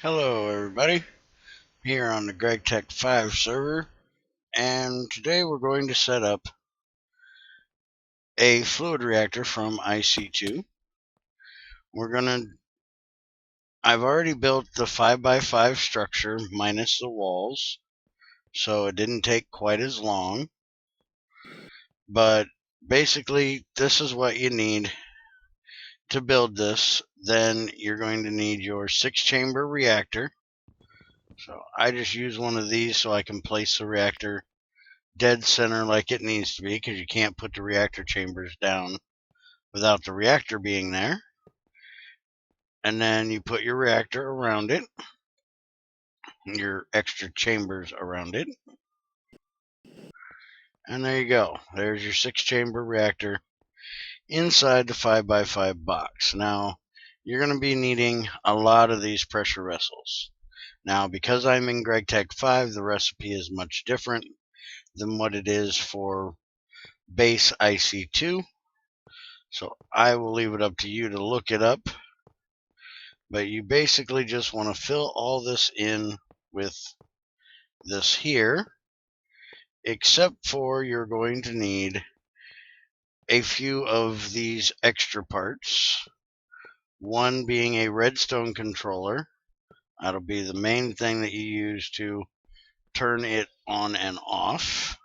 Hello everybody, here on the Gregtech 5 server, and today we're going to set up a fluid reactor from IC2. I've already built the 5x5 structure minus the walls, so it didn't take quite as long, but basically this is what you need to build this. Then you're going to need your 6-chamber reactor. So I just use one of these so I can place the reactor dead center like it needs to be, because you can't put the reactor chambers down without the reactor being there. And then you put your reactor around it, your extra chambers around it, and there you go. There's your 6-chamber reactor inside the 5x5 box. Now you're going to be needing a lot of these pressure vessels. Now, because I'm in Gregtech 5, the recipe is much different than what it is for base IC2. So I will leave it up to you to look it up. But you basically just want to fill all this in with this here, except for you're going to need a few of these extra parts. One being a redstone controller. That'll be the main thing that you use to turn it on and off.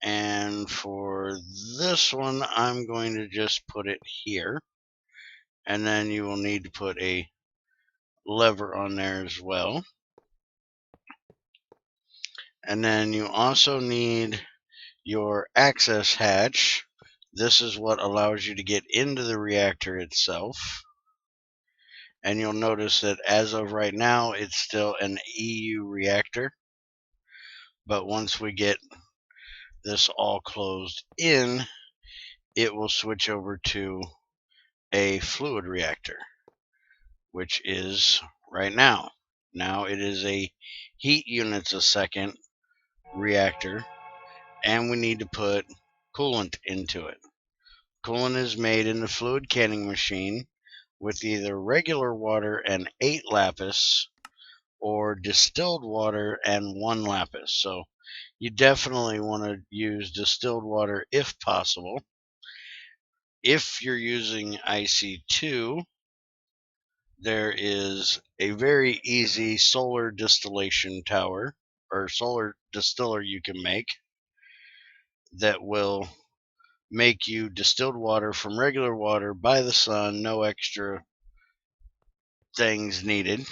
And for this one, I'm going to just put it here. And then you will need to put a lever on there as well. And then you also need your access hatch. This is what allows you to get into the reactor itself. And you'll notice that as of right now, it's still an EU reactor. But once we get this all closed in, it will switch over to a fluid reactor, which is right now. Now it is a heat units a second reactor, and we need to put coolant into it. Coolant is made in the fluid canning machine with either regular water and 8 lapis or distilled water and 1 lapis. So you definitely want to use distilled water if possible. If you're using IC2, there is a very easy solar distillation tower or solar distiller you can make that will make you distilled water from regular water by the sun, no extra things needed.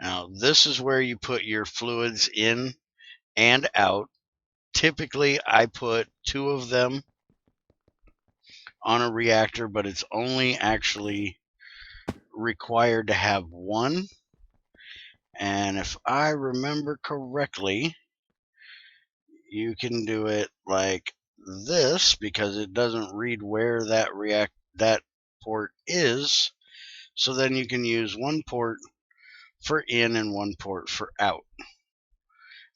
Now, this is where you put your fluids in and out. Typically, I put 2 of them on a reactor, but it's only actually required to have 1. And if I remember correctly, you can do it like this because it doesn't read where that port is. So then you can use 1 port for in and 1 port for out.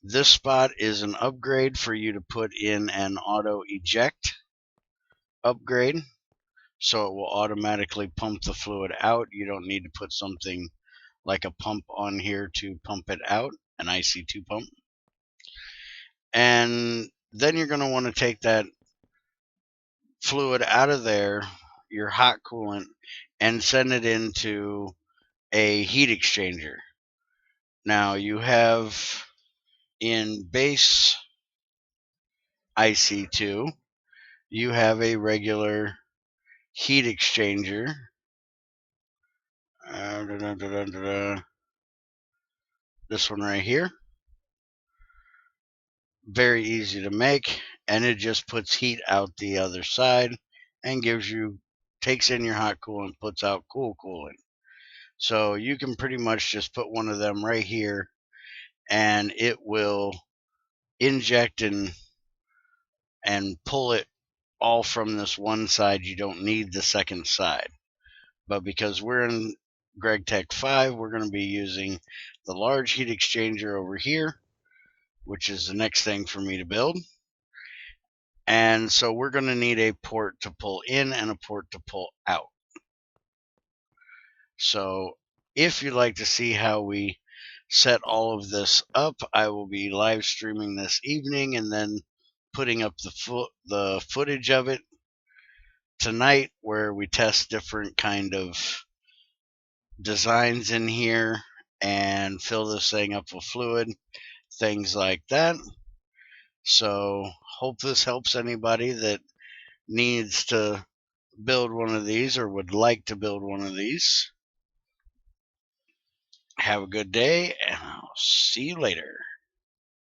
This spot is an upgrade for you to put in an auto eject upgrade, so it will automatically pump the fluid out. You don't need to put something like a pump on here to pump it out, an IC2 pump. And then you're going to want to take that fluid out of there, your hot coolant, and send it into a heat exchanger. Now you have in base IC2, you have a regular heat exchanger. This one right here. Very easy to make, and it just puts heat out the other side and takes in your hot coolant, puts out cool coolant. So you can pretty much just put one of them right here, and it will inject and pull it all from this one side. You don't need the second side. But because we're in Gregtech 5, we're going to be using the large heat exchanger over here, which is the next thing for me to build. And so we're going to need a port to pull in and a port to pull out. So If you'd like to see how we set all of this up, I will be live streaming this evening and then putting up the footage of it tonight, where we test different kind of designs in here and fill this thing up with fluid, things like that. So hope this helps anybody that needs to build one of these or would like to build one of these. Have a good day, and I'll see you later.